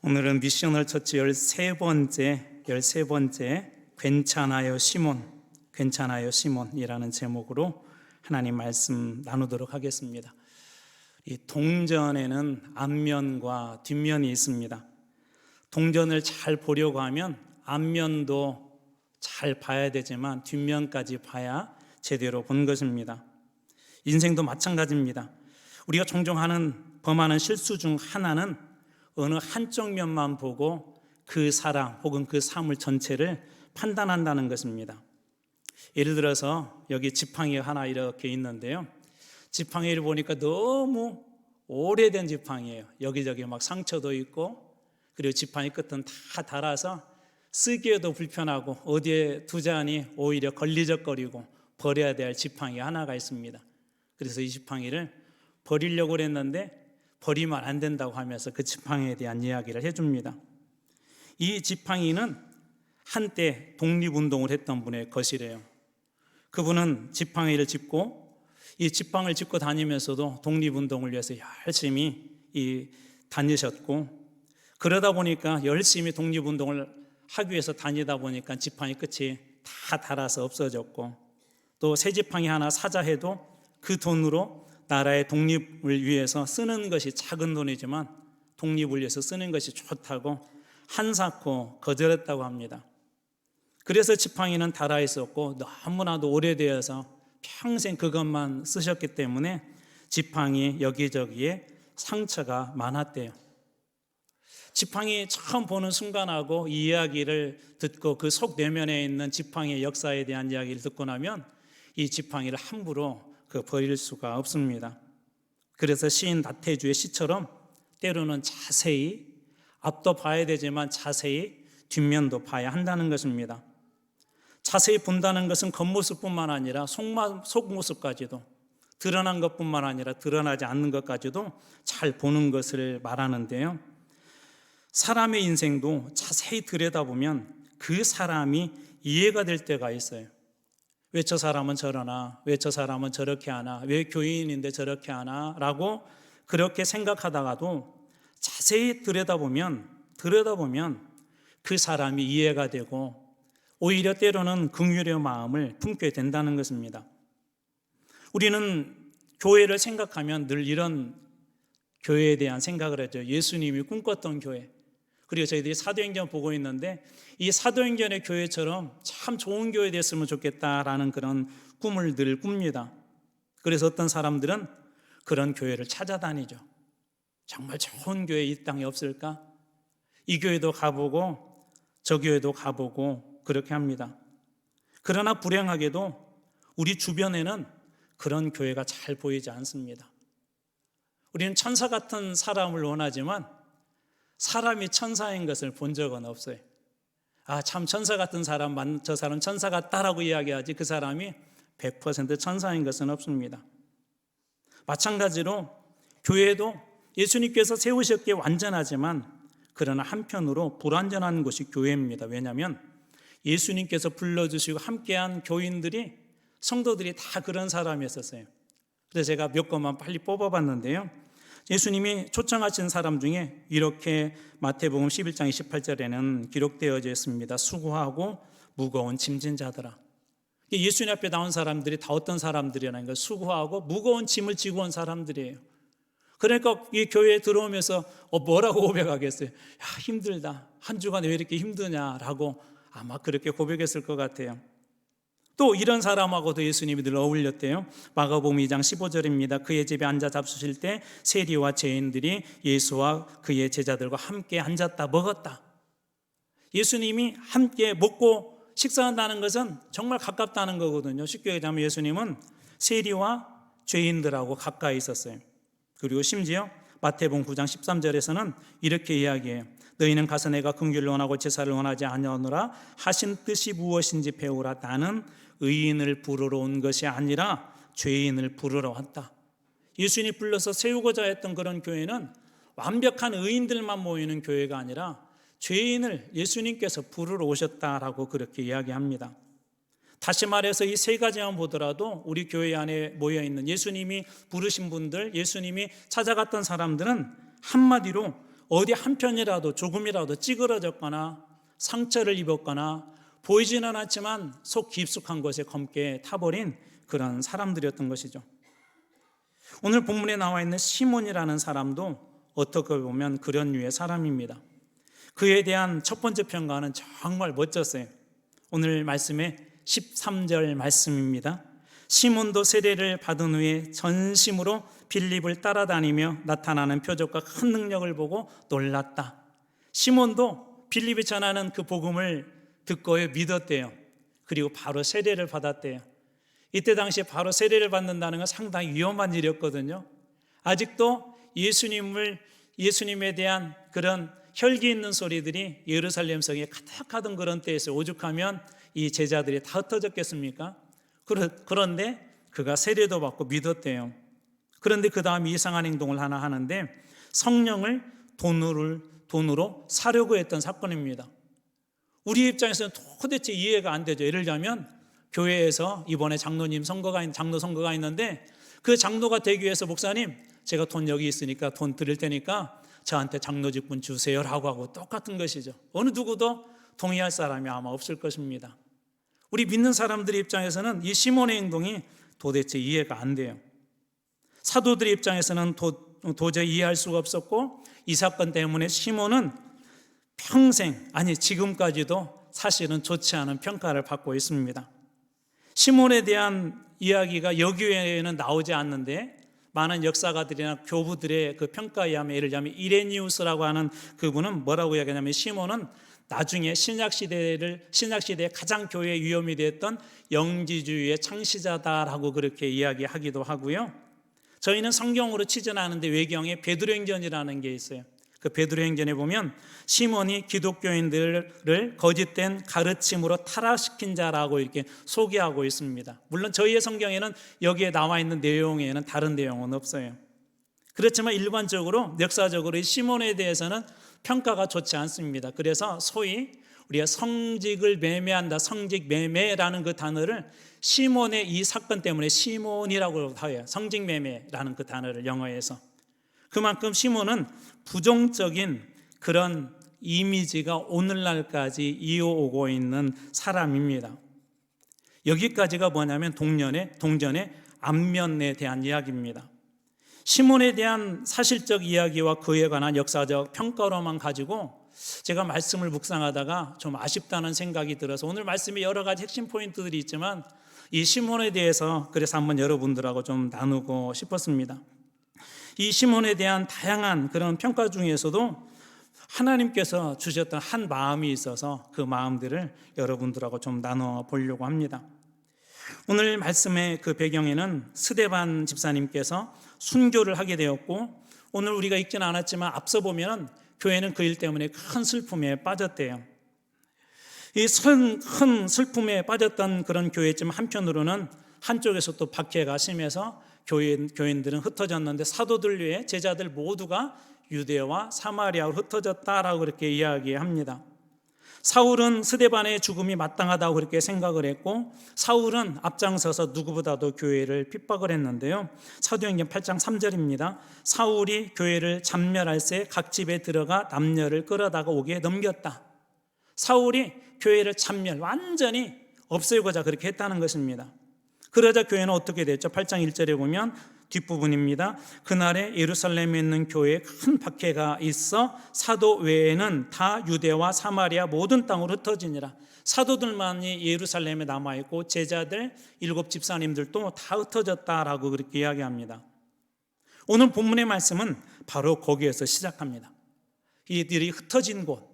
오늘은 미셔널 처치 13번째 괜찮아요 시몬이라는 제목으로 하나님 말씀 나누도록 하겠습니다. 이 동전에는 앞면과 뒷면이 있습니다. 동전을 잘 보려고 하면 앞면도 잘 봐야 되지만 뒷면까지 봐야 제대로 본 것입니다. 인생도 마찬가지입니다. 우리가 종종 범하는 실수 중 하나는 어느 한쪽 면만 보고 그 사람 혹은 그 사물 전체를 판단한다는 것입니다. 예를 들어서 여기 지팡이 하나 이렇게 있는데요, 지팡이를 보니까 너무 오래된 지팡이에요. 여기저기 막 상처도 있고, 그리고 지팡이 끝은 다 닳아서 쓰기에도 불편하고 어디에 두자니 오히려 걸리적거리고 버려야 될 지팡이 하나가 있습니다. 그래서 이 지팡이를 버리려고 했는데 버리면 안 된다고 하면서 그 지팡이에 대한 이야기를 해줍니다. 이 지팡이는 한때 독립운동을 했던 분의 것이래요. 그분은 지팡이를 짚고 이 지팡이를 짚고 다니면서도 독립운동을 위해서 열심히 다니셨고, 그러다 보니까 열심히 독립운동을 하기 위해서 다니다 보니까 지팡이 끝이 다 닳아서 없어졌고, 또 새 지팡이 하나 사자 해도 그 돈으로 나라의 독립을 위해서 쓰는 것이 작은 돈이지만 독립을 위해서 쓰는 것이 좋다고 한사코 거절했다고 합니다. 그래서 지팡이는 닳아 있었고 너무나도 오래되어서 평생 그것만 쓰셨기 때문에 지팡이 여기저기에 상처가 많았대요. 지팡이 처음 보는 순간하고 이 이야기를 듣고 그 속 내면에 있는 지팡이의 역사에 대한 이야기를 듣고 나면 이 지팡이를 함부로 버릴 수가 없습니다. 그래서 시인 나태주의 시처럼 때로는 자세히 앞도 봐야 되지만 자세히 뒷면도 봐야 한다는 것입니다. 자세히 본다는 것은 겉모습뿐만 아니라 속모습까지도, 드러난 것뿐만 아니라 드러나지 않는 것까지도 잘 보는 것을 말하는데요, 사람의 인생도 자세히 들여다보면 그 사람이 이해가 될 때가 있어요. 왜 저 사람은 저러나, 왜 저 사람은 저렇게 하나, 왜 교인인데 저렇게 하나 라고 그렇게 생각하다가도 자세히 들여다보면 그 사람이 이해가 되고 오히려 때로는 긍휼의 마음을 품게 된다는 것입니다. 우리는 교회를 생각하면 늘 이런 교회에 대한 생각을 하죠. 예수님이 꿈꿨던 교회. 그리고 저희들이 사도행전 보고 있는데 이 사도행전의 교회처럼 참 좋은 교회 됐으면 좋겠다라는 그런 꿈을 늘 꿉니다. 그래서 어떤 사람들은 그런 교회를 찾아다니죠. 정말 좋은 교회 이 땅에 없을까? 이 교회도 가보고 저 교회도 가보고 그렇게 합니다. 그러나 불행하게도 우리 주변에는 그런 교회가 잘 보이지 않습니다. 우리는 천사 같은 사람을 원하지만 사람이 천사인 것을 본 적은 없어요. 참 천사 같은 사람, 저 사람 천사 같다라고 이야기하지 그 사람이 100% 천사인 것은 없습니다. 마찬가지로 교회도 예수님께서 세우셨기에 완전하지만 그러나 한편으로 불완전한 것이 교회입니다. 왜냐하면 예수님께서 불러주시고 함께한 교인들이, 성도들이 다 그런 사람이었어요. 그래서 제가 몇 것만 빨리 뽑아봤는데요, 예수님이 초청하신 사람 중에 이렇게 마태복음 11장 28절에는 기록되어져 있습니다. 수고하고 무거운 짐진 자들아. 예수님 앞에 나온 사람들이 다 어떤 사람들이라는 걸, 수고하고 무거운 짐을 지고 온 사람들이에요. 그러니까 이 교회에 들어오면서 뭐라고 고백하겠어요? 힘들다, 한 주간 왜 이렇게 힘드냐라고 아마 그렇게 고백했을 것 같아요. 또 이런 사람하고도 예수님이 늘 어울렸대요. 마가복음 2장 15절입니다. 그의 집에 앉아 잡수실 때 세리와 죄인들이 예수와 그의 제자들과 함께 앉았다 먹었다. 예수님이 함께 먹고 식사한다는 것은 정말 가깝다는 거거든요. 쉽게 얘기하면 예수님은 세리와 죄인들하고 가까이 있었어요. 그리고 심지어 마태복음 9장 13절에서는 이렇게 이야기해요. 너희는 가서 내가 긍휼을 원하고 제사를 원하지 아니하노라 하신 뜻이 무엇인지 배우라. 나는 의인을 부르러 온 것이 아니라 죄인을 부르러 왔다. 예수님이 불러서 세우고자 했던 그런 교회는 완벽한 의인들만 모이는 교회가 아니라 죄인을 예수님께서 부르러 오셨다라고 그렇게 이야기합니다. 다시 말해서 이 세 가지만 보더라도 우리 교회 안에 모여있는 예수님이 부르신 분들, 예수님이 찾아갔던 사람들은 한마디로 어디 한편이라도 조금이라도 찌그러졌거나 상처를 입었거나 보이지는 않지만 속 깊숙한 곳에 검게 타버린 그런 사람들이었던 것이죠. 오늘 본문에 나와 있는 시몬이라는 사람도 어떻게 보면 그런 류의 사람입니다. 그에 대한 첫 번째 평가는 정말 멋졌어요. 오늘 말씀의 13절 말씀입니다. 시몬도 세례를 받은 후에 전심으로 빌립을 따라다니며 나타나는 표적과 큰 능력을 보고 놀랐다. 시몬도 빌립이 전하는 그 복음을 듣고요 믿었대요. 그리고 바로 세례를 받았대요. 이때 당시에 바로 세례를 받는다는 건 상당히 위험한 일이었거든요. 아직도 예수님에 대한 그런 혈기 있는 소리들이 예루살렘 성에 가득하던 그런 때에서 오죽하면 이 제자들이 다 흩어졌겠습니까? 그런데 그가 세례도 받고 믿었대요. 그런데 그 다음 이상한 행동을 하나 하는데 성령을 돈으로 사려고 했던 사건입니다. 우리 입장에서는 도대체 이해가 안 되죠. 예를 들자면 교회에서 이번에 장로 선거가 있는데 그 장로가 되기 위해서 목사님 제가 돈 여기 있으니까 돈 드릴 테니까 저한테 장로 직분 주세요라고 하고 똑같은 것이죠. 어느 누구도 동의할 사람이 아마 없을 것입니다. 우리 믿는 사람들의 입장에서는 이 시몬의 행동이 도대체 이해가 안 돼요. 사도들의 입장에서는 도저히 이해할 수가 없었고 이 사건 때문에 시몬은 평생 지금까지도 사실은 좋지 않은 평가를 받고 있습니다. 시몬에 대한 이야기가 여기 외에는 나오지 않는데 많은 역사가들이나 교부들의 그 평가에 의하면 예를 들자면 이레니우스라고 하는 그분은 뭐라고 이야기하냐면 시몬은 나중에 신약시대에 가장 교회에 위험이 되었던 영지주의의 창시자다라고 그렇게 이야기하기도 하고요. 저희는 성경으로 치진 않은데 외경에 베드로행전이라는 게 있어요. 그 베드로행전에 보면 시몬이 기독교인들을 거짓된 가르침으로 타락시킨 자라고 이렇게 소개하고 있습니다. 물론 저희의 성경에는 여기에 나와 있는 내용에는 다른 내용은 없어요. 그렇지만 일반적으로 역사적으로 이 시몬에 대해서는 평가가 좋지 않습니다. 그래서 소위 우리가 성직을 매매한다, 성직 매매라는 그 단어를 시몬의 이 사건 때문에 시몬이라고 해요. 성직 매매라는 그 단어를 영어에서. 그만큼 시몬은 부정적인 그런 이미지가 오늘날까지 이어오고 있는 사람입니다. 여기까지가 뭐냐면 동전의 앞면에 대한 이야기입니다. 시몬에 대한 사실적 이야기와 그에 관한 역사적 평가로만 가지고 제가 말씀을 묵상하다가 좀 아쉽다는 생각이 들어서 오늘 말씀에 여러 가지 핵심 포인트들이 있지만 이 시몬에 대해서 그래서 한번 여러분들하고 좀 나누고 싶었습니다. 이 시몬에 대한 다양한 그런 평가 중에서도 하나님께서 주셨던 한 마음이 있어서 그 마음들을 여러분들하고 좀 나눠 보려고 합니다. 오늘 말씀의 그 배경에는 스데반 집사님께서 순교를 하게 되었고 오늘 우리가 읽지는 않았지만 앞서 보면 교회는 그 일 때문에 큰 슬픔에 빠졌대요. 이 큰 슬픔에 빠졌던 그런 교회지만 한편으로는 한쪽에서 또 박해가 심해서 교인들은 흩어졌는데 사도들 외에 제자들 모두가 유대와 사마리아로 흩어졌다라고 그렇게 이야기합니다. 사울은 스데반의 죽음이 마땅하다고 그렇게 생각을 했고 사울은 앞장서서 누구보다도 교회를 핍박을 했는데요. 사도행전 8장 3절입니다. 사울이 교회를 잠멸할 새 각 집에 들어가 남녀를 끌어다가 옥에 넘겼다. 사울이 교회를 완전히 없애고자 그렇게 했다는 것입니다. 그러자 교회는 어떻게 됐죠? 8장 1절에 보면 뒷부분입니다. 그날에 예루살렘에 있는 교회에 큰 박해가 있어 사도 외에는 다 유대와 사마리아 모든 땅으로 흩어지니라. 사도들만이 예루살렘에 남아있고 제자들 7 집사님들도 다 흩어졌다라고 그렇게 이야기합니다. 오늘 본문의 말씀은 바로 거기에서 시작합니다. 이들이 흩어진 곳,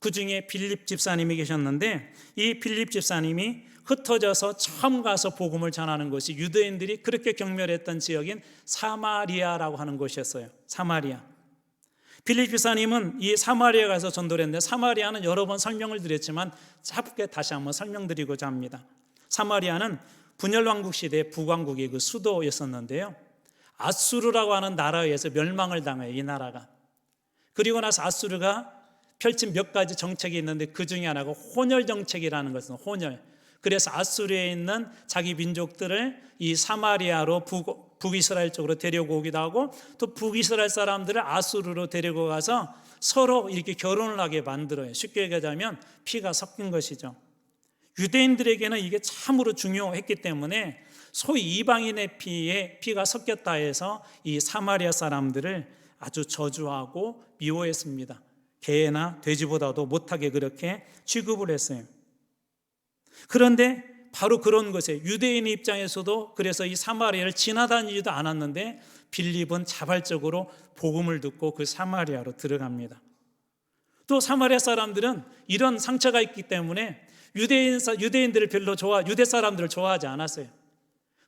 그 중에 빌립 집사님이 계셨는데 이 빌립 집사님이 흩어져서 처음 가서 복음을 전하는 것이 유대인들이 그렇게 경멸했던 지역인 사마리아라고 하는 곳이었어요. 사마리아. 빌립 집사님은 이 사마리아 가서 전도를 했는데 사마리아는 여러 번 설명을 드렸지만 짧게 다시 한번 설명드리고자 합니다. 사마리아는 분열왕국 시대 북왕국의 그 수도였었는데요. 아수르라고 하는 나라에 의해서 멸망을 당해요. 이 나라가. 그리고 나서 아수르가 펼친 몇 가지 정책이 있는데 그 중에 하나가 혼혈 정책이라는 것은 혼혈. 그래서 아수르에 있는 자기 민족들을 이 사마리아로 북이스라엘 쪽으로 데려오기도 하고 또 북이스라엘 사람들을 아수르로 데리고 가서 서로 이렇게 결혼을 하게 만들어요. 쉽게 얘기하자면 피가 섞인 것이죠. 유대인들에게는 이게 참으로 중요했기 때문에 소위 이방인의 피가 섞였다 해서 이 사마리아 사람들을 아주 저주하고 미워했습니다. 개나 돼지보다도 못하게 그렇게 취급을 했어요. 그런데 바로 그런 것에 유대인의 입장에서도 그래서 이 사마리아를 지나다니지도 않았는데 빌립은 자발적으로 복음을 듣고 그 사마리아로 들어갑니다. 또 사마리아 사람들은 이런 상처가 있기 때문에 유대인들을 유대 사람들을 좋아하지 않았어요.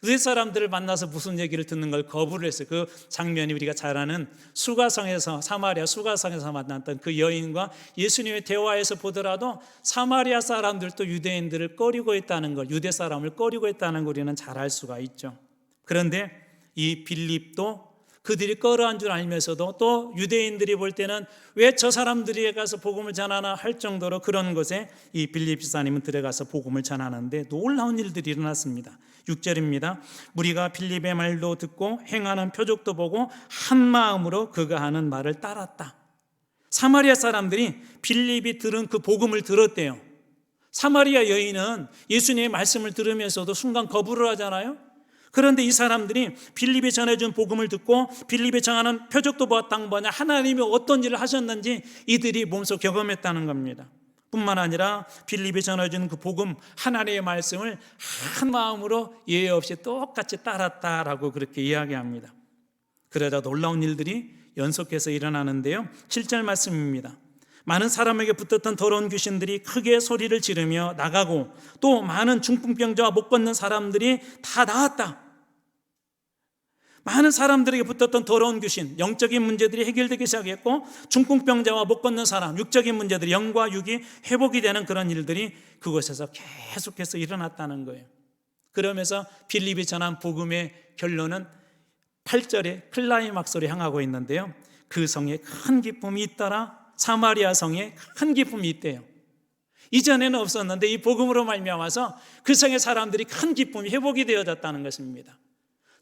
유대 사람들을 만나서 무슨 얘기를 듣는 걸 거부를 했어요. 그 장면이 우리가 잘 아는 사마리아 수가성에서 만났던 그 여인과 예수님의 대화에서 보더라도 사마리아 사람들도 유대인들을 꺼리고 있다는 걸, 유대 사람을 꺼리고 있다는 걸 우리는 잘 알 수가 있죠. 그런데 이 빌립도 그들이 꺼려한 줄 알면서도 또 유대인들이 볼 때는 왜 저 사람들이 가서 복음을 전하나 할 정도로 그런 곳에 이 빌립 지사님은 들어가서 복음을 전하는데 놀라운 일들이 일어났습니다. 6절입니다. 무리가 빌립의 말도 듣고 행하는 표적도 보고 한 마음으로 그가 하는 말을 따랐다. 사마리아 사람들이 빌립이 들은 그 복음을 들었대요. 사마리아 여인은 예수님의 말씀을 들으면서도 순간 거부를 하잖아요. 그런데 이 사람들이 빌립이 전해준 복음을 듣고 빌립이 정하는 표적도 보았다는 거냐, 하나님이 어떤 일을 하셨는지 이들이 몸소 경험했다는 겁니다. 뿐만 아니라 빌립이 전해준 그 복음, 하나님의 말씀을 한 마음으로 예외 없이 똑같이 따랐다라고 그렇게 이야기합니다. 그러자 놀라운 일들이 연속해서 일어나는데요. 7절 말씀입니다. 많은 사람에게 붙었던 더러운 귀신들이 크게 소리를 지르며 나가고 또 많은 중풍병자와 못 걷는 사람들이 다 나았다. 많은 사람들에게 붙었던 더러운 귀신, 영적인 문제들이 해결되기 시작했고 중풍병자와 못 걷는 사람, 육적인 문제들이, 영과 육이 회복이 되는 그런 일들이 그곳에서 계속해서 일어났다는 거예요. 그러면서 빌립이 전한 복음의 결론은 8절에 클라이막스로 향하고 있는데요. 그 성에 큰 기쁨이 있더라. 사마리아 성에 큰 기쁨이 있대요. 이전에는 없었는데 이 복음으로 말미암아서 그 성의 사람들이 큰 기쁨이 회복이 되어졌다는 것입니다.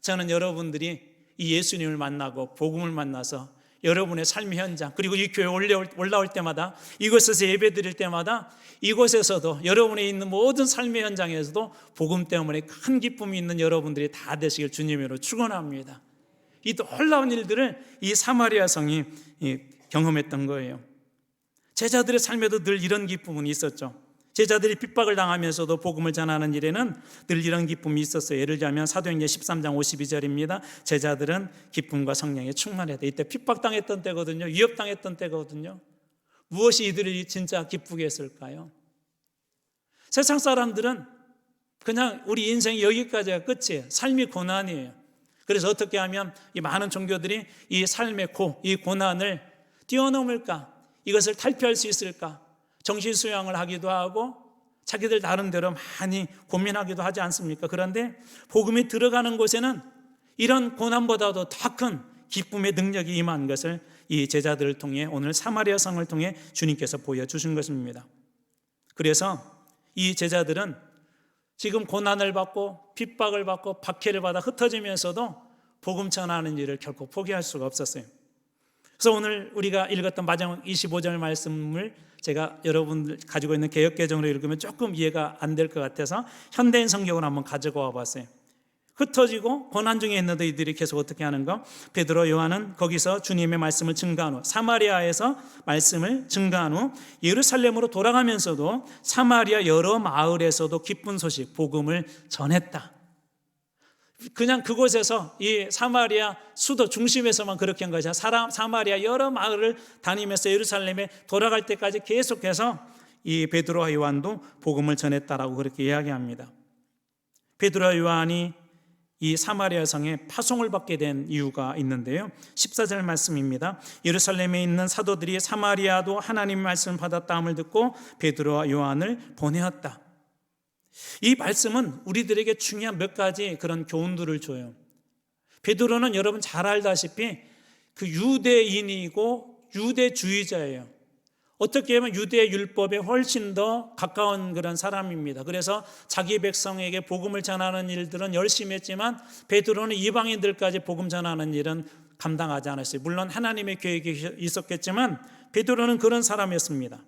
저는 여러분들이 이 예수님을 만나고 복음을 만나서 여러분의 삶의 현장, 그리고 이 교회 올라올 때마다, 이곳에서 예배 드릴 때마다, 이곳에서도 여러분이 있는 모든 삶의 현장에서도 복음 때문에 큰 기쁨이 있는 여러분들이 다 되시길 주님으로 축원합니다. 이 놀라운 일들을 이 사마리아 성이 경험했던 거예요. 제자들의 삶에도 늘 이런 기쁨은 있었죠. 제자들이 핍박을 당하면서도 복음을 전하는 일에는 늘 이런 기쁨이 있었어요. 예를 들면 사도행전 13장 52절입니다. 제자들은 기쁨과 성령에 충만했다. 이때 핍박당했던 때거든요. 위협당했던 때거든요. 무엇이 이들이 진짜 기쁘게 했을까요? 세상 사람들은 그냥 우리 인생이 여기까지가 끝이에요. 삶이 고난이에요. 그래서 어떻게 하면 이 많은 종교들이 이 삶의 이 고난을 뛰어넘을까? 이것을 탈피할 수 있을까? 정신수양을 하기도 하고 자기들 나름대로 많이 고민하기도 하지 않습니까? 그런데 복음이 들어가는 곳에는 이런 고난보다도 더 큰 기쁨의 능력이 임한 것을 이 제자들을 통해 오늘 사마리아 성을 통해 주님께서 보여주신 것입니다. 그래서 이 제자들은 지금 고난을 받고 핍박을 받고 박해를 받아 흩어지면서도 복음 전하는 일을 결코 포기할 수가 없었어요. 그래서 오늘 우리가 읽었던 마지막 25절 말씀을 제가 여러분들 가지고 있는 개역개정으로 읽으면 조금 이해가 안 될 것 같아서 현대인 성경으로 한번 가지고 와봤어요. 흩어지고 고난 중에 있는데 이들이 계속 어떻게 하는가? 베드로, 요한은 거기서 주님의 말씀을 증거한 후, 사마리아에서 말씀을 증거한 후 예루살렘으로 돌아가면서도 사마리아 여러 마을에서도 기쁜 소식, 복음을 전했다. 그냥 그곳에서 이 사마리아 수도 중심에서만 그렇게 한 것이 아니라 사마리아 여러 마을을 다니면서 예루살렘에 돌아갈 때까지 계속해서 이 베드로와 요한도 복음을 전했다라고 그렇게 이야기합니다. 베드로와 요한이 이 사마리아 성에 파송을 받게 된 이유가 있는데요. 14절 말씀입니다. 예루살렘에 있는 사도들이 사마리아도 하나님의 말씀을 받았다함을 듣고 베드로와 요한을 보내었다. 이 말씀은 우리들에게 중요한 몇 가지 그런 교훈들을 줘요. 베드로는 여러분 잘 알다시피 그 유대인이고 유대주의자예요. 어떻게 보면 유대 율법에 훨씬 더 가까운 그런 사람입니다. 그래서 자기 백성에게 복음을 전하는 일들은 열심히 했지만 베드로는 이방인들까지 복음 전하는 일은 감당하지 않았어요. 물론 하나님의 계획이 있었겠지만 베드로는 그런 사람이었습니다.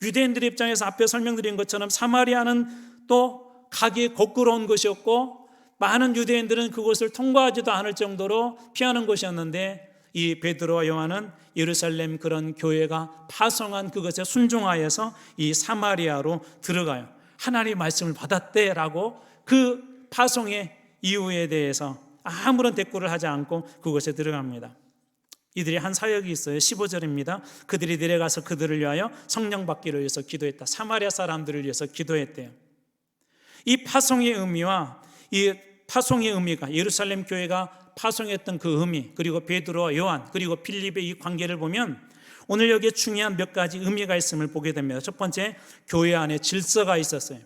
유대인들 입장에서 앞에 설명드린 것처럼 사마리아는 또 가기 거꾸로운 곳이었고 많은 유대인들은 그곳을 통과하지도 않을 정도로 피하는 곳이었는데 이 베드로와 요한은 예루살렘 그런 교회가 파송한 그것에 순종하여서 이 사마리아로 들어가요. 하나님의 말씀을 받았대라고 그 파송의 이유에 대해서 아무런 대꾸를 하지 않고 그곳에 들어갑니다. 이들이 한 사역이 있어요. 15절입니다. 그들이 내려가서 그들을 위하여 성령 받기를 위해서 기도했다. 사마리아 사람들을 위해서 기도했대요. 이 파송의 의미와 이 파송의 의미가 예루살렘 교회가 파송했던 그 의미, 그리고 베드로와 요한, 그리고 빌립의 이 관계를 보면 오늘 여기에 중요한 몇 가지 의미가 있음을 보게 됩니다. 첫 번째, 교회 안에 질서가 있었어요.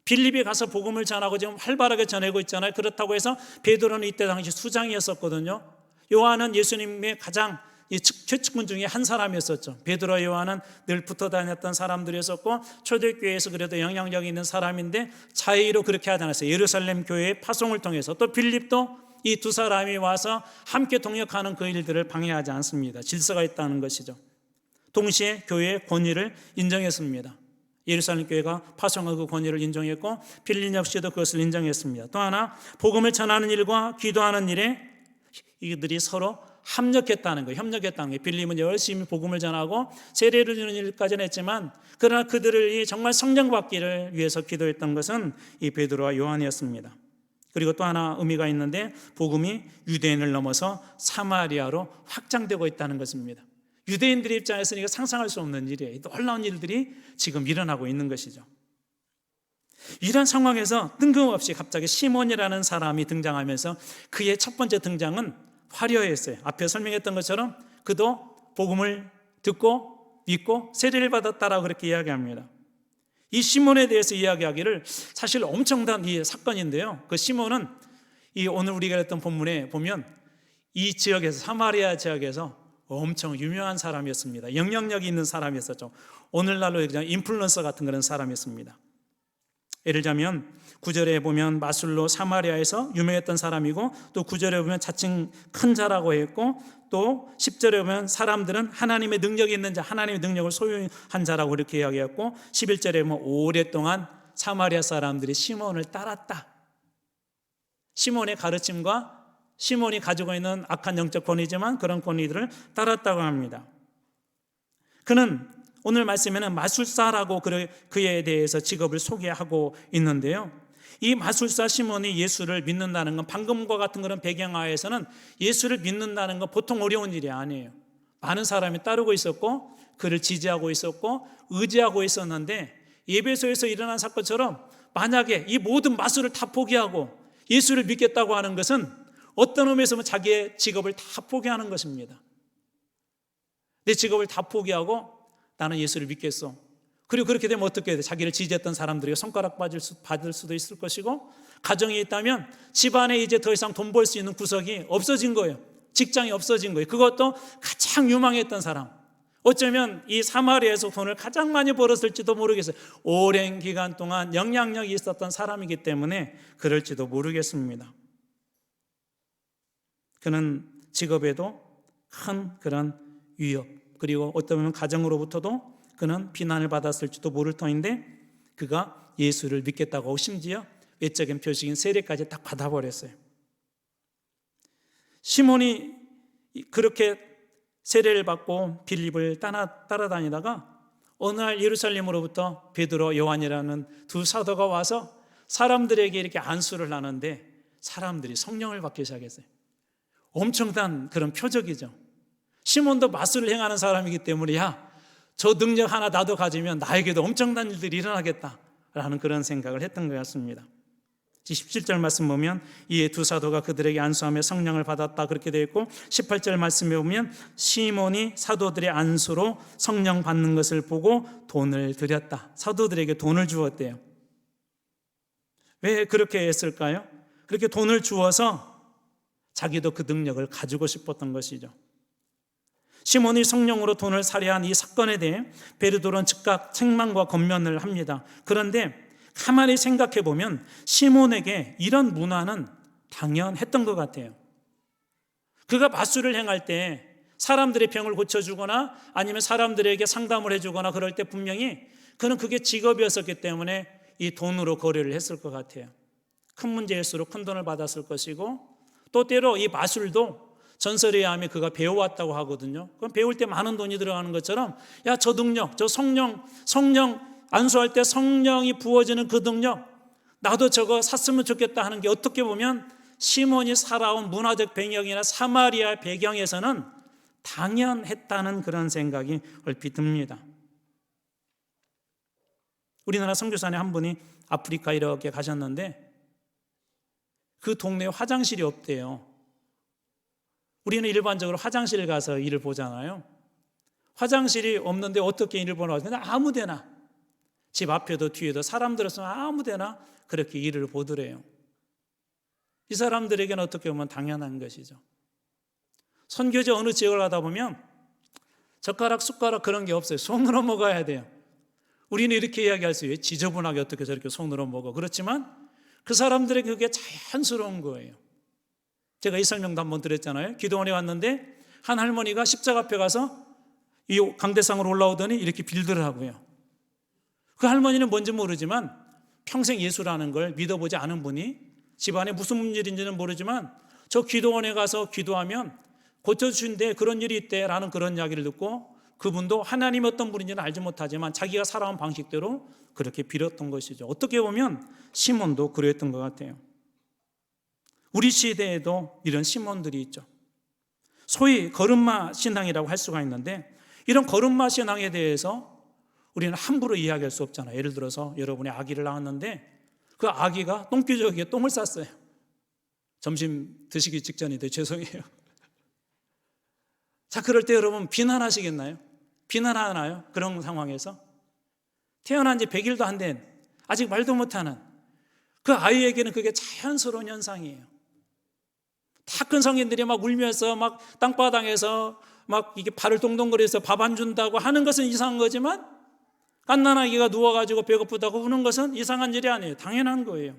빌립이 가서 복음을 전하고 지금 활발하게 전하고 있잖아요. 그렇다고 해서 베드로는 이때 당시 수장이었었거든요. 요한은 예수님의 가장 최측근 중에 한 사람이었었죠. 베드로와 요한은 늘 붙어 다녔던 사람들이었었고 초대교회에서 그래도 영향력이 있는 사람인데 자의로 그렇게 하지 않았어요. 예루살렘 교회의 파송을 통해서. 또 빌립도 이 두 사람이 와서 함께 동역하는 그 일들을 방해하지 않습니다. 질서가 있다는 것이죠. 동시에 교회의 권위를 인정했습니다. 예루살렘 교회가 파송한 그 권위를 인정했고 빌립 역시도 그것을 인정했습니다. 또 하나, 복음을 전하는 일과 기도하는 일에 이들이 서로 협력했다는 거예요. 빌립은 열심히 복음을 전하고 세례를 주는 일까지는 했지만 그러나 그들을 정말 성령 받기를 위해서 기도했던 것은 이 베드로와 요한이었습니다. 그리고 또 하나 의미가 있는데 복음이 유대인을 넘어서 사마리아로 확장되고 있다는 것입니다. 유대인들의 입장에서는 이거 상상할 수 없는 일이에요. 놀라운 일들이 지금 일어나고 있는 것이죠. 이런 상황에서 뜬금없이 갑자기 시몬이라는 사람이 등장하면서 그의 첫 번째 등장은 화려했어요. 앞에 설명했던 것처럼 그도 복음을 듣고 믿고 세례를 받았다라고 그렇게 이야기합니다. 이 시몬에 대해서 이야기하기를 사실 엄청난 이 사건인데요. 그 시몬은 이 오늘 우리가 했던 본문에 보면 이 지역에서 사마리아 지역에서 엄청 유명한 사람이었습니다. 영향력이 있는 사람이었었죠. 오늘날로 그냥 인플루언서 같은 그런 사람이었습니다. 예를 들자면 9절에 보면 마술로 사마리아에서 유명했던 사람이고 또 9절에 보면 자칭 큰 자라고 했고 또 10절에 보면 사람들은 하나님의 능력이 있는 자, 하나님의 능력을 소유한 자라고 이렇게 이야기했고 11절에 보면 오랫동안 사마리아 사람들이 시몬을 따랐다. 시몬의 가르침과 시몬이 가지고 있는 악한 영적 권위지만 그런 권위들을 따랐다고 합니다. 그는 오늘 말씀에는 마술사라고 그에 대해서 직업을 소개하고 있는데요. 이 마술사 시몬이 예수를 믿는다는 건 방금과 같은 그런 배경하에서는 예수를 믿는다는 건 보통 어려운 일이 아니에요. 많은 사람이 따르고 있었고 그를 지지하고 있었고 의지하고 있었는데 에베소에서 일어난 사건처럼 만약에 이 모든 마술을 다 포기하고 예수를 믿겠다고 하는 것은 어떤 의미에서 보면 자기의 직업을 다 포기하는 것입니다. 내 직업을 다 포기하고 나는 예수를 믿겠어. 그리고 그렇게 되면 어떻게 돼? 자기를 지지했던 사람들이 손가락 받을 수도 있을 것이고 가정이 있다면 집안에 이제 더 이상 돈 벌 수 있는 구석이 없어진 거예요. 직장이 없어진 거예요. 그것도 가장 유망했던 사람. 어쩌면 이 사마리아에서 돈을 가장 많이 벌었을지도 모르겠어요. 오랜 기간 동안 영향력이 있었던 사람이기 때문에 그럴지도 모르겠습니다. 그는 직업에도 큰 그런 위협 그리고 어떤 보면 가정으로부터도 그는 비난을 받았을지도 모를 터인데 그가 예수를 믿겠다고 하고 심지어 외적인 표식인 세례까지 딱 받아버렸어요. 시몬이 그렇게 세례를 받고 빌립을 따라다니다가 어느 날 예루살렘으로부터 베드로, 요한이라는 두 사도가 와서 사람들에게 이렇게 안수를 하는데 사람들이 성령을 받기 시작했어요. 엄청난 그런 표적이죠. 시몬도 마술을 행하는 사람이기 때문에 저 능력 하나 나도 가지면 나에게도 엄청난 일들이 일어나겠다라는 그런 생각을 했던 것 같습니다. 17절 말씀 보면 이에 두 사도가 그들에게 안수하며 성령을 받았다 그렇게 되어 있고 18절 말씀에 보면 시몬이 사도들의 안수로 성령 받는 것을 보고 돈을 드렸다. 사도들에게 돈을 주었대요. 왜 그렇게 했을까요? 그렇게 돈을 주어서 자기도 그 능력을 가지고 싶었던 것이죠. 시몬이 성령으로 돈을 살해한 이 사건에 대해 베드로는 즉각 책망과 권면을 합니다. 그런데 가만히 생각해 보면 시몬에게 이런 문화는 당연했던 것 같아요. 그가 마술을 행할 때 사람들의 병을 고쳐주거나 아니면 사람들에게 상담을 해주거나 그럴 때 분명히 그는 그게 직업이었었기 때문에 이 돈으로 거래를 했을 것 같아요. 큰 문제일수록 큰 돈을 받았을 것이고, 또 때로 이 마술도 전설에 의하면 그가 배워왔다고 하거든요. 그럼 배울 때 많은 돈이 들어가는 것처럼, 야, 저 능력, 저 성령 안수할 때 성령이 부어지는 그 능력, 나도 저거 샀으면 좋겠다 하는 게 어떻게 보면 시몬이 살아온 문화적 배경이나 사마리아 배경에서는 당연했다는 그런 생각이 얼핏 듭니다. 우리나라 선교사님 한 분이 아프리카 이렇게 가셨는데 그 동네에 화장실이 없대요. 우리는 일반적으로 화장실 가서 일을 보잖아요. 화장실이 없는데 어떻게 일을 보나? 그냥 아무데나, 집 앞에도 뒤에도 사람들 없으면 아무데나 그렇게 일을 보더래요. 이 사람들에게는 어떻게 보면 당연한 것이죠. 선교지 어느 지역을 가다 보면 젓가락, 숟가락 그런 게 없어요. 손으로 먹어야 돼요. 우리는 이렇게 이야기할 수 있어요. 지저분하게 어떻게 저렇게 손으로 먹어. 그렇지만 그 사람들에게 그게 자연스러운 거예요. 제가 이 설명도 한번 드렸잖아요. 기도원에 왔는데 한 할머니가 십자가 앞에 가서 이 강대상으로 올라오더니 이렇게 빌드를 하고요. 그 할머니는 뭔지 모르지만 평생 예수라는 걸 믿어보지 않은 분이 집안에 무슨 일인지는 모르지만 저 기도원에 가서 기도하면 고쳐주신대, 그런 일이 있대 라는 그런 이야기를 듣고 그분도 하나님이 어떤 분인지는 알지 못하지만 자기가 살아온 방식대로 그렇게 빌었던 것이죠. 어떻게 보면 시몬도 그랬던 것 같아요. 우리 시대에도 이런 시몬들이 있죠. 소위 걸음마 신앙이라고 할 수가 있는데 이런 걸음마 신앙에 대해서 우리는 함부로 이야기할 수 없잖아요. 예를 들어서 여러분의 아기를 낳았는데 그 아기가 똥기저귀에 똥을 쌌어요. 점심 드시기 직전인데 죄송해요. 자, 그럴 때 여러분 비난하시겠나요? 비난하나요? 그런 상황에서 태어난 지 100일도 안 된 아직 말도 못하는 그 아이에게는 그게 자연스러운 현상이에요. 다 큰 성인들이 막 울면서 막 땅바닥에서 막 이게 발을 동동거려서 밥 안 준다고 하는 것은 이상한 거지만 갓난아기가 누워가지고 배고프다고 우는 것은 이상한 일이 아니에요. 당연한 거예요.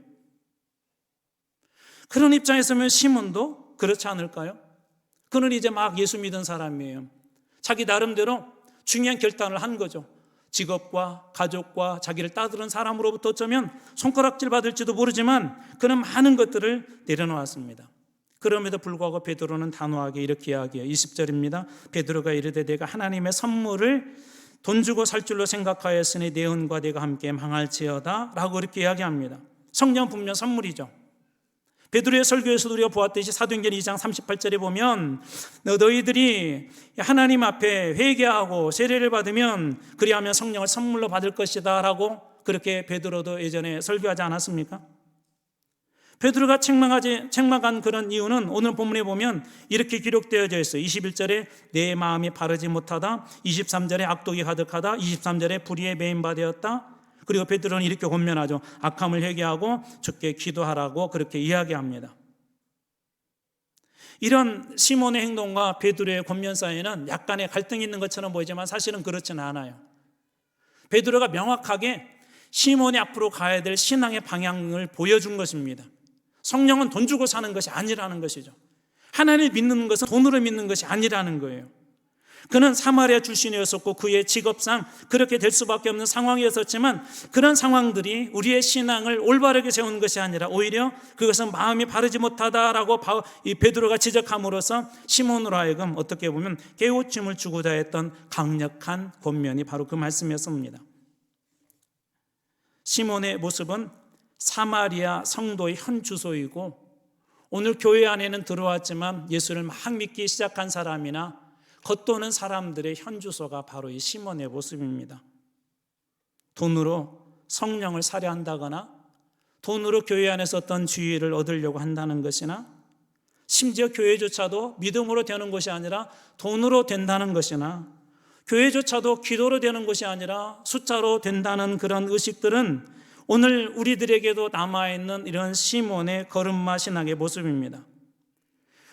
그런 입장에서 보면 시몬도 그렇지 않을까요? 그는 이제 막 예수 믿은 사람이에요. 자기 나름대로 중요한 결단을 한 거죠. 직업과 가족과 자기를 따르는 사람으로부터 어쩌면 손가락질 받을지도 모르지만 그는 많은 것들을 내려놓았습니다. 그럼에도 불구하고 베드로는 단호하게 이렇게 이야기해요. 20절입니다. 베드로가 이르되 내가 하나님의 선물을 돈 주고 살 줄로 생각하였으니 내 은과 내가 함께 망할지어다 라고 이렇게 이야기합니다. 성령 분명 선물이죠. 베드로의 설교에서도 우리가 보았듯이 사도행전 2장 38절에 보면 너희들이 하나님 앞에 회개하고 세례를 받으면 그리하면 성령을 선물로 받을 것이다 라고 그렇게 베드로도 예전에 설교하지 않았습니까? 베드로가 책망한 그런 이유는 오늘 본문에 보면 이렇게 기록되어져 있어요. 21절에 내 마음이 바르지 못하다, 23절에 악독이 가득하다, 23절에 불의에 매인바 되었다. 그리고 베드로는 이렇게 권면하죠. 악함을 회개하고 주께 기도하라고 그렇게 이야기합니다. 이런 시몬의 행동과 베드로의 권면 사이에는 약간의 갈등이 있는 것처럼 보이지만 사실은 그렇지는 않아요. 베드로가 명확하게 시몬이 앞으로 가야 될 신앙의 방향을 보여준 것입니다. 성령은 돈 주고 사는 것이 아니라는 것이죠. 하나님을 믿는 것은 돈으로 믿는 것이 아니라는 거예요. 그는 사마리아 출신이었었고 그의 직업상 그렇게 될 수밖에 없는 상황이었었지만 그런 상황들이 우리의 신앙을 올바르게 세우는 것이 아니라 오히려 그것은 마음이 바르지 못하다라고 이 베드로가 지적함으로써 시몬으로 하여금 어떻게 보면 깨우침을 주고자 했던 강력한 권면이 바로 그 말씀이었습니다. 시몬의 모습은 사마리아 성도의 현 주소이고 오늘 교회 안에는 들어왔지만 예수를 막 믿기 시작한 사람이나 겉도는 사람들의 현 주소가 바로 이 시몬의 모습입니다. 돈으로 성령을 살해한다거나 돈으로 교회 안에서 어떤 지위를 얻으려고 한다는 것이나 심지어 교회조차도 믿음으로 되는 것이 아니라 돈으로 된다는 것이나 교회조차도 기도로 되는 것이 아니라 숫자로 된다는 그런 의식들은 오늘 우리들에게도 남아있는 이런 시몬의 걸음마 신앙의 모습입니다.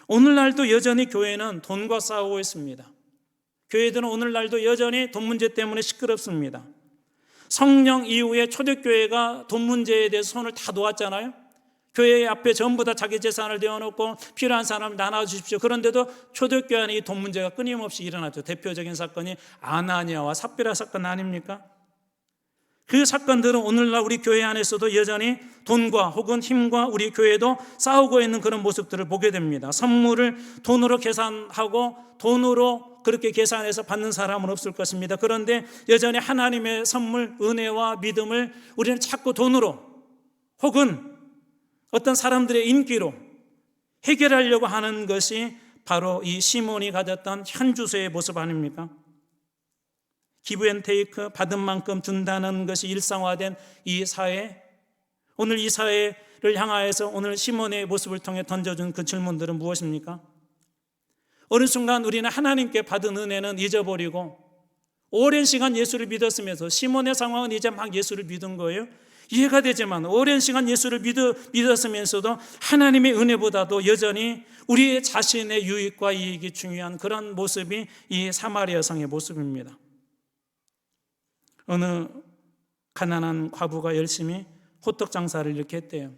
오늘날도 여전히 교회는 돈과 싸우고 있습니다. 교회들은 오늘날도 여전히 돈 문제 때문에 시끄럽습니다. 성령 이후에 초대교회가 돈 문제에 대해서 손을 다 놓았잖아요. 교회 앞에 전부 다 자기 재산을 내어놓고 필요한 사람을 나눠주십시오. 그런데도 초대교회 안에 이 돈 문제가 끊임없이 일어나죠. 대표적인 사건이 아나니아와 삽비라 사건 아닙니까? 그 사건들은 오늘날 우리 교회 안에서도 여전히 돈과 혹은 힘과 우리 교회도 싸우고 있는 그런 모습들을 보게 됩니다. 선물을 돈으로 계산하고 돈으로 그렇게 계산해서 받는 사람은 없을 것입니다. 그런데 여전히 하나님의 선물, 은혜와 믿음을 우리는 자꾸 돈으로 혹은 어떤 사람들의 인기로 해결하려고 하는 것이 바로 이 시몬이 가졌던 현주소의 모습 아닙니까? 기브 앤 테이크, 받은 만큼 준다는 것이 일상화된 이 사회, 오늘 이 사회를 향하여서 오늘 시몬의 모습을 통해 던져준 그 질문들은 무엇입니까? 어느 순간 우리는 하나님께 받은 은혜는 잊어버리고 오랜 시간 예수를 믿었으면서, 시몬의 상황은 이제 막 예수를 믿은 거예요. 이해가 되지만 오랜 시간 예수를 믿었으면서도 하나님의 은혜보다도 여전히 우리 자신의 유익과 이익이 중요한 그런 모습이 이 사마리아 성의 모습입니다. 어느 가난한 과부가 열심히 호떡 장사를 이렇게 했대요.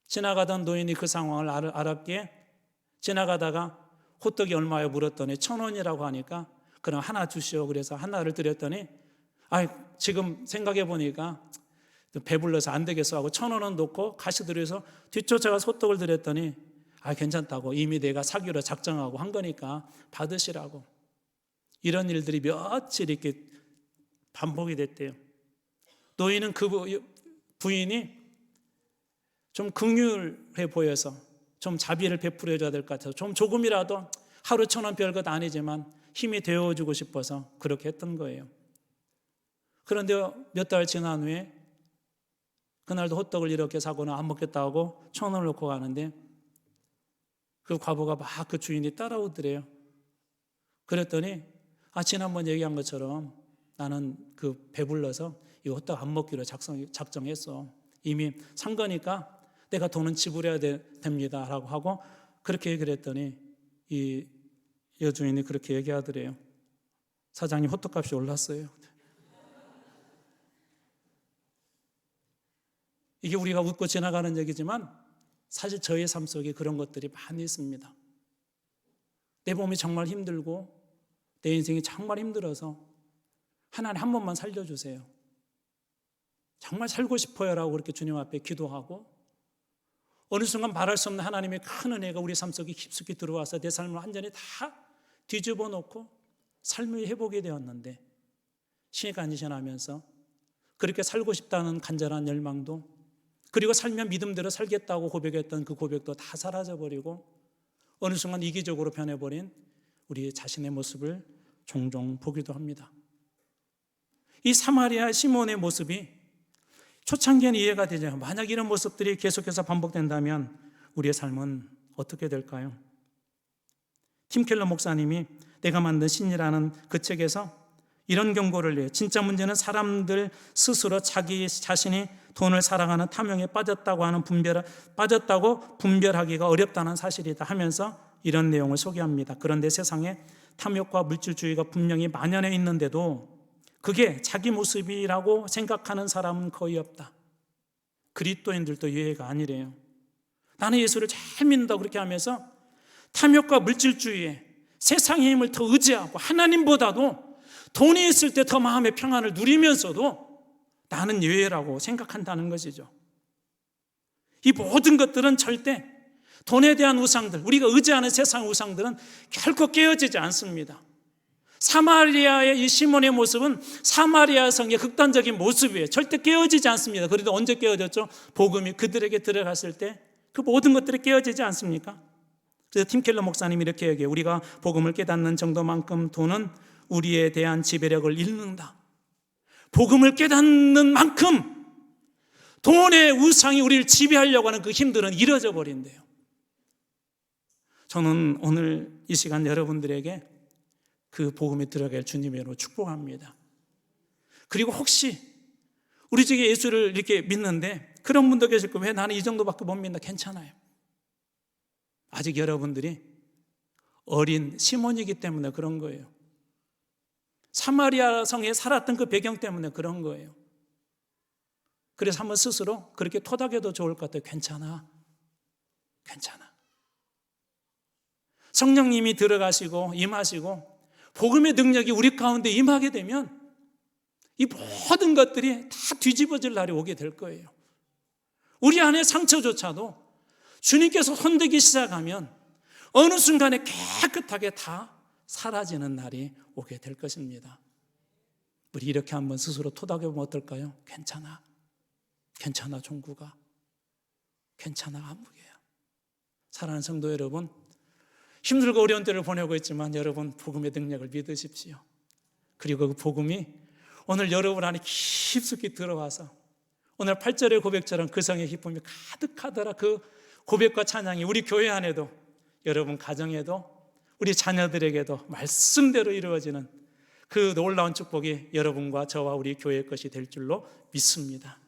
지나가던 노인이 그 상황을 알았기에 지나가다가 호떡이 얼마에 물었더니 1,000원이라고 하니까 그럼 하나 주시오. 그래서 하나를 드렸더니 지금 생각해 보니까 배불러서 안 되겠어 하고 1,000원은 놓고 가시들여서 뒤쫓아가서 호떡을 드렸더니 괜찮다고, 이미 내가 사기로 작정하고 한 거니까 받으시라고. 이런 일들이 며칠 이렇게 반복이 됐대요. 노인은 그 부인이 좀 긍휼해 보여서 좀 자비를 베풀어 줘야 될 것 같아서 좀 조금이라도 하루 1,000원 별것 아니지만 힘이 되어주고 싶어서 그렇게 했던 거예요. 그런데 몇 달 지난 후에 그날도 호떡을 이렇게 사고는 안 먹겠다 하고 1,000원을 놓고 가는데 그 과부가 막 그 주인이 따라오더래요. 그랬더니 지난번 얘기한 것처럼 나는 그 배불러서 이 호떡 안 먹기로 작정했어. 이미 산 거니까 내가 돈은 지불해야 됩니다 라고 하고 그렇게 얘기를 했더니 이 여주인이 그렇게 얘기하더래요. 사장님, 호떡값이 올랐어요. 이게 우리가 웃고 지나가는 얘기지만 사실 저의 삶 속에 그런 것들이 많이 있습니다. 내 몸이 정말 힘들고 내 인생이 정말 힘들어서 하나님 한 번만 살려주세요. 정말 살고 싶어요 라고 그렇게 주님 앞에 기도하고 어느 순간 말할 수 없는 하나님의 큰 은혜가 우리 삶 속에 깊숙이 들어와서 내 삶을 완전히 다 뒤집어 놓고 삶을 회복이 되었는데 시간이 지나면서 그렇게 살고 싶다는 간절한 열망도, 그리고 살면 믿음대로 살겠다고 고백했던 그 고백도 다 사라져버리고 어느 순간 이기적으로 변해버린 우리 자신의 모습을 종종 보기도 합니다. 이 사마리아 시몬의 모습이 초창기에는 이해가 되죠. 만약 이런 모습들이 계속해서 반복된다면 우리의 삶은 어떻게 될까요? 팀 켈러 목사님이 내가 만든 신이라는 그 책에서 이런 경고를 해요. 진짜 문제는 사람들 스스로 자기 자신이 돈을 사랑하는 탐욕에 빠졌다고 분별하기가 어렵다는 사실이다 하면서 이런 내용을 소개합니다. 그런데 세상에 탐욕과 물질주의가 분명히 만연해 있는데도 그게 자기 모습이라고 생각하는 사람은 거의 없다. 그리스도인들도 예외가 아니래요. 나는 예수를 잘 믿는다고 그렇게 하면서 탐욕과 물질주의에 세상의 힘을 더 의지하고 하나님보다도 돈이 있을 때 더 마음의 평안을 누리면서도 나는 예외라고 생각한다는 것이죠. 이 모든 것들은 절대 돈에 대한 우상들, 우리가 의지하는 세상 우상들은 결코 깨어지지 않습니다. 사마리아의 이 시몬의 모습은 사마리아 성의 극단적인 모습이에요. 절대 깨어지지 않습니다. 그래도 언제 깨어졌죠? 복음이 그들에게 들어갔을 때 그 모든 것들이 깨어지지 않습니까? 그래서 팀 켈러 목사님이 이렇게 얘기해요. 우리가 복음을 깨닫는 정도만큼 돈은 우리에 대한 지배력을 잃는다. 복음을 깨닫는 만큼 돈의 우상이 우리를 지배하려고 하는 그 힘들은 잃어져 버린대요. 저는 오늘 이 시간 여러분들에게 그 복음에 들어갈 주님으로 축복합니다. 그리고 혹시 우리 중에 예수를 이렇게 믿는데 그런 분도 계실 거예요. 왜 나는 이 정도밖에 못 믿나? 괜찮아요. 아직 여러분들이 어린 시몬이기 때문에 그런 거예요. 사마리아 성에 살았던 그 배경 때문에 그런 거예요. 그래서 한번 스스로 그렇게 토닥여도 좋을 것 같아요. 괜찮아. 괜찮아. 성령님이 들어가시고 임하시고 복음의 능력이 우리 가운데 임하게 되면 이 모든 것들이 다 뒤집어질 날이 오게 될 거예요. 우리 안에 상처조차도 주님께서 손대기 시작하면 어느 순간에 깨끗하게 다 사라지는 날이 오게 될 것입니다. 우리 이렇게 한번 스스로 토닥여보면 어떨까요? 괜찮아. 괜찮아, 종구가. 괜찮아, 한국이에요. 사랑하는 성도 여러분, 힘들고 어려운 때를 보내고 있지만 여러분 복음의 능력을 믿으십시오. 그리고 그 복음이 오늘 여러분 안에 깊숙이 들어와서 오늘 8절의 고백처럼 그 성의 기쁨이 가득하더라. 그 고백과 찬양이 우리 교회 안에도, 여러분 가정에도, 우리 자녀들에게도 말씀대로 이루어지는 그 놀라운 축복이 여러분과 저와 우리 교회의 것이 될 줄로 믿습니다.